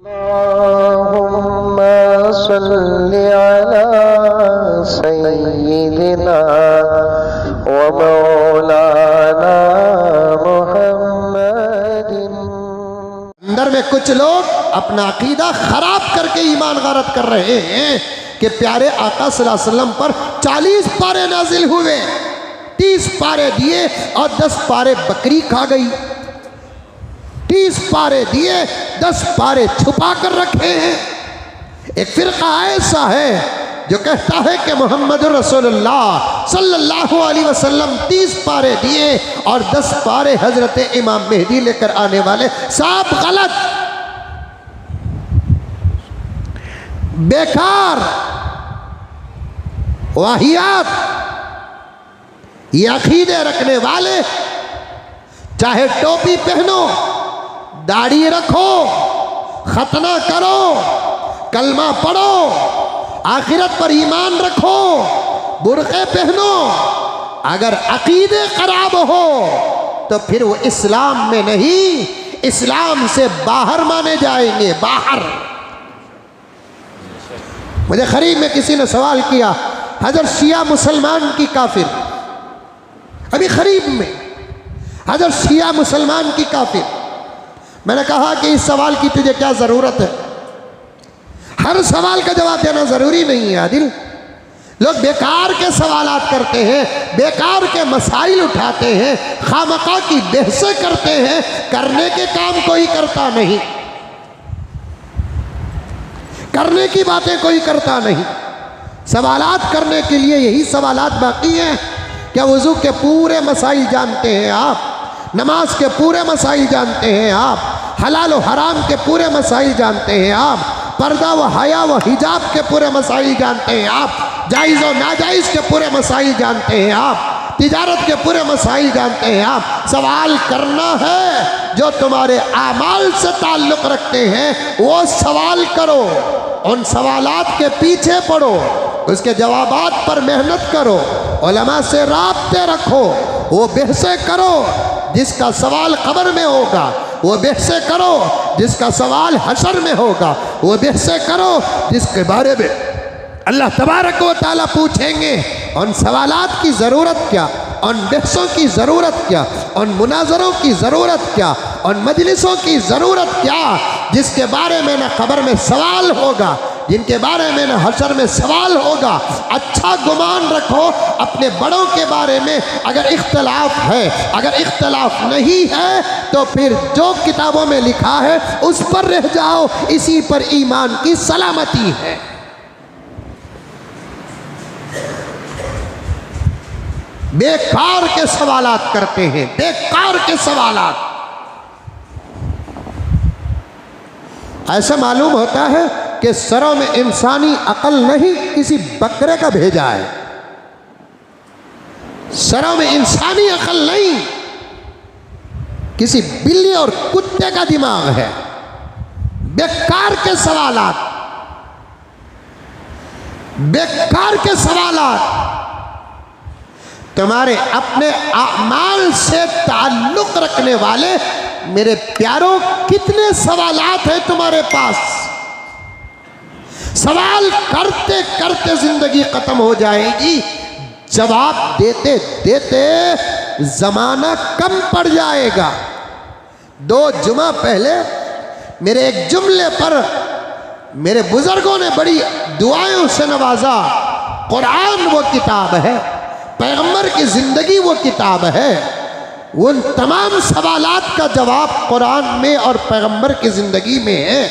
अल्लाहुम्मा सल्लि अला सय्यिदिना व मौलाना मुहम्मदिन। अंदर में कुछ लोग अपना अकीदा खराब करके ईमान गारत कर रहे हैं कि प्यारे आका सल्लल्लाहु अलैहि वसल्लम पर 40 पारे नाजिल हुए, 30 पारे दिए और 10 पारे बकरी खा गई। 30 पारे दिए, 10 पारे छुपा कर रखे हैं। एक फिरका ऐसा है जो कहता है कि मोहम्मद रसूलुल्लाह सल्लल्लाहु अलैहि वसल्लम 30 पारे दिए और 10 पारे हजरत इमाम मेहदी लेकर आने वाले। साफ गलत, बेकार, वाहियात। ये अकीदे रखने वाले चाहे टोपी पहनो, दाढ़ी रखो, खतना करो, कलमा पढ़ो, आखिरत पर ईमान रखो, बुर्के पहनो, अगर अकीदे खराब हो तो फिर वो इस्लाम में नहीं, इस्लाम से बाहर माने जाएंगे, बाहर। मुझे करीब में किसी ने सवाल किया, हजरत शिया मुसलमान की काफिर, अभी करीब में हजरत शिया मुसलमान की काफिर। मैंने कहा कि इस सवाल की तुझे क्या ज़रूरत है? हर सवाल का जवाब देना ज़रूरी नहीं है आदिल। लोग बेकार के सवालात करते हैं, बेकार के मसाइल उठाते हैं, खामखा की बहसें करते हैं, करने के काम कोई करता नहीं, करने की बातें कोई करता नहीं। सवालात करने के लिए यही सवालात बाकी हैं। क्या वज़ू के पूरे मसाइल जानते हैं आप? नमाज के पूरे मसाइल जानते हैं आप? हलाल व हराम के पूरे मसाइल जानते हैं आप? पर्दा व हया व हिजाब के पूरे मसाइल जानते हैं आप? जायज़ व नाजायज़ के पूरे मसाइल जानते हैं आप? तिजारत के पूरे मसाइल जानते हैं आप? सवाल करना है जो तुम्हारे आमाल से ताल्लुक़ रखते हैं, वो सवाल करो, उन सवालात के पीछे पढ़ो, उसके जवाबात पर मेहनत करो, उलमा से राब्ते रखो, वो बहसें करो जिसका सवाल कब्र में होगा, वो बहसें करो जिसका सवाल हशर में होगा, वो बहसें करो जिसके बारे में अल्लाह तबारक व तआला पूछेंगे। उन सवालात की ज़रूरत क्या, उन बहसों की ज़रूरत क्या, उन मुनाजरों की ज़रूरत क्या, उन मजलिसों की ज़रूरत क्या, जिसके बारे में न कब्र में सवाल होगा, जिनके बारे में न हशर में सवाल होगा। अच्छा गुमान रखो अपने बड़ों के बारे में। अगर इख्तलाफ है, अगर इख्तलाफ नहीं है तो फिर जो किताबों में लिखा है उस पर रह जाओ, इसी पर ईमान की सलामती है। बेकार के सवालात करते हैं, बेकार के सवालात। ऐसा मालूम होता है कि सरों में इंसानी अकल नहीं, किसी बकरे का भेजा है। सरों में इंसानी अकल नहीं, किसी बिल्ली और कुत्ते का दिमाग है। बेकार के सवालात, बेकार के सवालात। तुम्हारे अपने आमाल से ताल्लुक़ रखने वाले मेरे प्यारों, कितने सवालात हैं तुम्हारे पास? सवाल करते करते जिंदगी खत्म हो जाएगी, जवाब देते देते जमाना कम पड़ जाएगा। 2 जुमा पहले मेरे एक जुमले पर मेरे बुजुर्गों ने बड़ी दुआओं से नवाजा। कुरान वो किताब है, पैगंबर की ज़िंदगी वो किताब है। उन तमाम सवालात का जवाब कुरान में और पैगंबर की ज़िंदगी में है।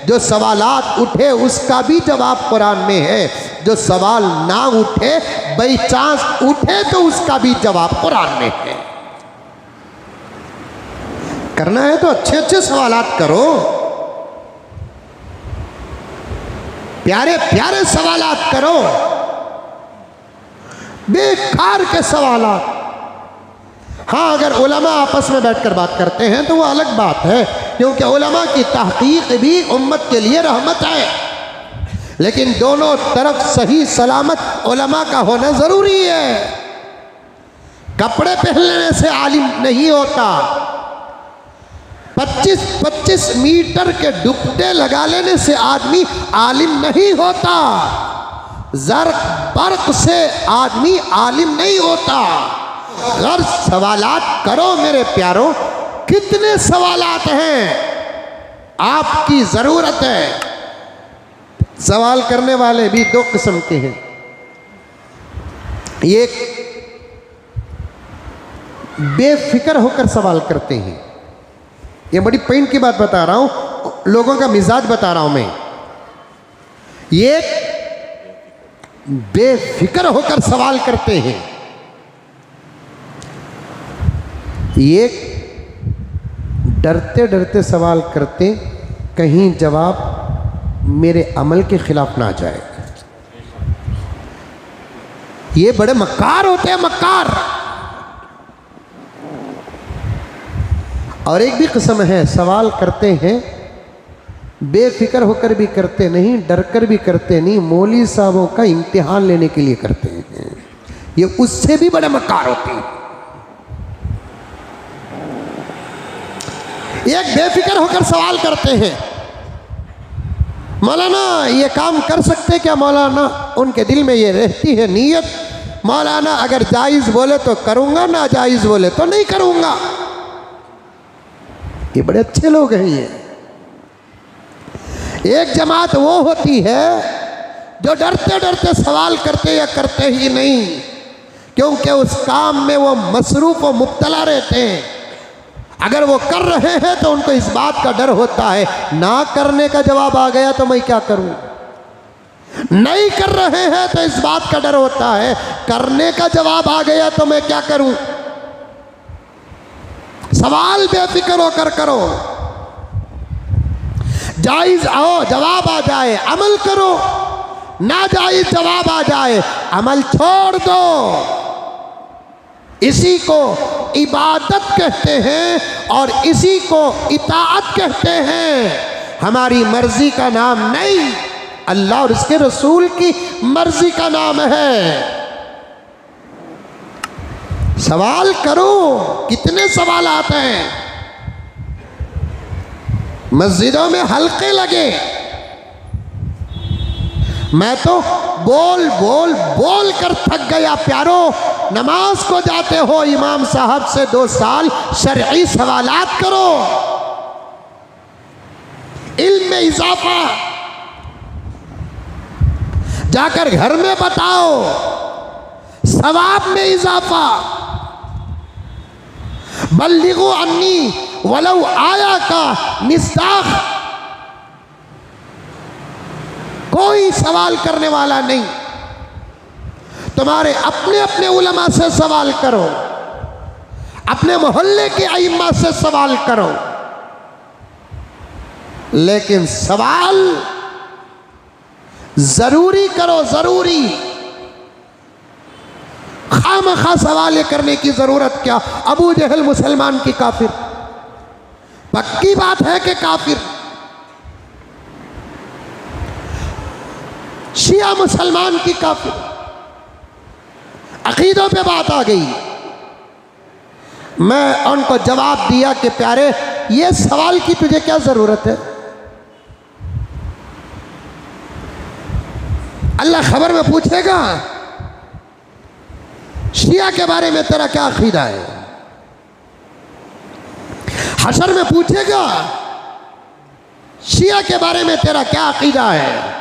जो सवालात उठे उसका भी जवाब कुरान में है, जो सवाल ना उठे, बाई चांस उठे तो उसका भी जवाब कुरान में है। करना है तो अच्छे अच्छे सवालात करो, प्यारे प्यारे सवालात करो। बेकार के सवालात। हाँ, अगर उलमा आपस में बैठकर बात करते हैं तो वो अलग बात है, क्योंकि उलमा की तहकीक भी उम्मत के लिए रहमत है। लेकिन दोनों तरफ सही सलामत उलमा का होना ज़रूरी है। कपड़े पहनने से आलिम नहीं होता, 25-25 मीटर के डुबटे लगा लेने से आदमी आलिम नहीं होता। ज़र्क बर्क से आदमी आलिम नहीं होता। अगर सवालात करो मेरे प्यारों, कितने सवालात हैं, आपकी ज़रूरत है। सवाल करने वाले भी दो किस्म के हैं। एक बेफिक्र होकर सवाल करते हैं, ये बड़ी पॉइंट की बात बता रहा हूं, लोगों का मिजाज बता रहा हूं मैं। ये बेफिक्र होकर सवाल करते हैं, ये डरते डरते सवाल करते कहीं जवाब मेरे अमल के खिलाफ ना जाए। ये बड़े मक्कार होते हैं, मक्कार। और एक भी किस्म है, सवाल करते हैं बेफिक्र होकर भी करते नहीं, डर कर भी करते नहीं, मौलवी साहबों का इम्तिहान लेने के लिए करते हैं। ये उससे भी बड़े मक्कार होते हैं। एक बेफिक्र होकर सवाल करते हैं, मौलाना ये काम कर सकते क्या? मौलाना उनके दिल में ये रहती है नीयत, मौलाना अगर जायज़ बोले तो करूँगा, ना जायज़ बोले तो नहीं करूँगा। ये बड़े अच्छे लोग हैं। ये एक जमात वो होती है जो डरते डरते सवाल करते या करते ही नहीं, क्योंकि उस काम में वो मसरूफ़ और मुब्तला रहते हैं। अगर वो कर रहे हैं तो उनको इस बात का डर होता है, ना करने का जवाब आ गया तो मैं क्या करूं। नहीं कर रहे हैं तो इस बात का डर होता है, करने का जवाब आ गया तो मैं क्या करूं। सवाल बेफिक्र होकर करो, जायज आओ जवाब आ जाए अमल करो, ना जायज जवाब आ जाए अमल छोड़ दो। इसी को इबादत कहते हैं और इसी को इताअत कहते हैं। हमारी मर्जी का नाम नहीं, अल्लाह और उसके रसूल की मर्जी का नाम है। सवाल करो, कितने सवाल आते हैं। मस्जिदों में हल्के लगे, मैं तो बोल बोल बोल कर थक गया। प्यारो, नमाज को जाते हो इमाम साहब से 2 साल शरई सवालात करो, इल्म में इजाफा। जाकर घर में बताओ, सवाब में इजाफा। बल्लिगु अन्नी वलौ आया का मिस्दाख। कोई सवाल करने वाला नहीं, तुम्हारे अपने अपने उलमा से सवाल करो, अपने मोहल्ले के अइम्मा से सवाल करो, लेकिन सवाल जरूरी करो, जरूरी। खामखा सवाल करने की जरूरत क्या? अबू जहल मुसलमान की काफिर, पक्की बात है कि काफिर। शिया मुसलमान की काफिर। अकीदों पे बात आ गई, मैं उनको जवाब दिया कि प्यारे, ये सवाल की तुझे क्या जरूरत है? अल्लाह खबर में पूछेगा शिया के बारे में तेरा क्या अकीदा है, हशर में पूछेगा शिया के बारे में तेरा क्या अकीदा है।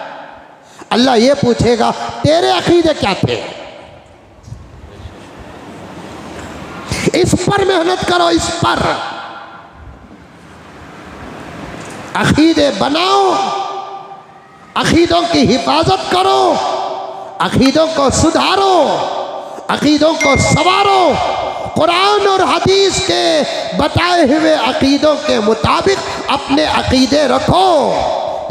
अल्लाह ये पूछेगा तेरे अकीदे क्या थे। इस पर मेहनत करो, इस पर अकीदे बनाओ, अकीदों की हिफाजत करो, अकीदों को सुधारो, अकीदों को संवारो। कुरान और हदीस के बताए हुए अकीदों के मुताबिक अपने अकीदे रखो।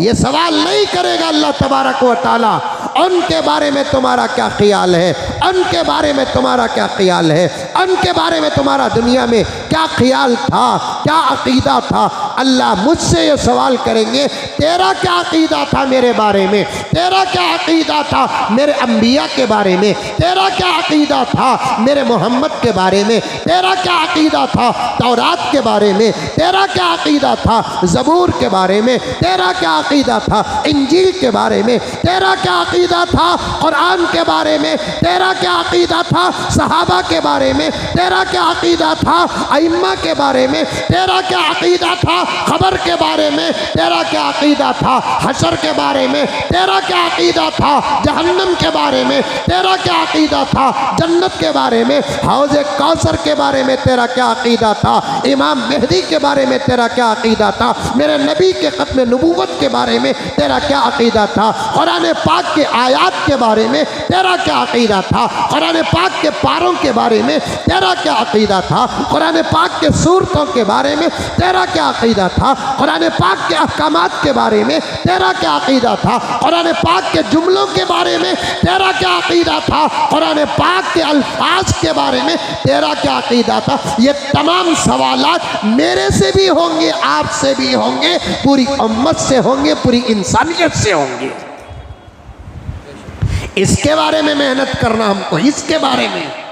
ये सवाल नहीं करेगा अल्लाह तबारक व तआला उनके बारे में तुम्हारा क्या ख्याल है, उनके बारे में तुम्हारा क्या ख्याल है, उनके बारे में तुम्हारा दुनिया में क्या ख्याल था, क्या अकीदा था। अल्लाह मुझसे ये सवाल करेंगे, तेरा क्या अकीदा था मेरे बारे में, तेरा क्या अकीदा था मेरे अंबिया के बारे में, तेरा क्या अकीदा था मेरे मोहम्मद के बारे में, तेरा क्या अकीदा था तौरात के बारे में, तेरा क्या अकीदा था ज़बूर के बारे में, तेरा क्या अकीदा था इंजील के बारे में, तेरा क्या अकीदा था कुरान के बारे में, तेरा क्या अकीदा था सहाबा के बारे में, तेरा क्या अकीदा था अइम्मा के बारे में, तेरा क्या अकीदा था खबर के बारे में, तेरा क्या अकीदा था हशर के बारे में, तेरा क्या अकीदा था जहन्नम के बारे में, तेरा क्या अकीदा था जन्नत के बारे में, हौज़ कौसर के बारे में तेरा क्या अकीदा था, इमाम मेहदी के बारे में तेरा क्या अकीदा था, मेरे नबी के ख़त्म नबूवत के बारे में तेरा क्या अकीदा था, कुरान पाक के आयात के बारे में तेरा क्या अकीदा था, कुरान पाक के पारों के बारे में तेरा क्या अकीदा था, कुरान पाक के सूरतों के बारे में तेरा क्या अकीदा था, कुरान पाक के अहकामात के बारे में तेरा क्या अकीदा था, कुरान पाक के जुमलों के बारे में तेरा क्या अकीदा था, कुरान पाक के अल्फाज के बारे में तेरा क्या अकीदा था। ये तमाम सवालात मेरे से भी होंगे, आपसे भी होंगे, पूरी उम्मत से होंगे, पूरी इंसानियत से होंगे। इसके बारे में मेहनत करना हमको, इसके बारे में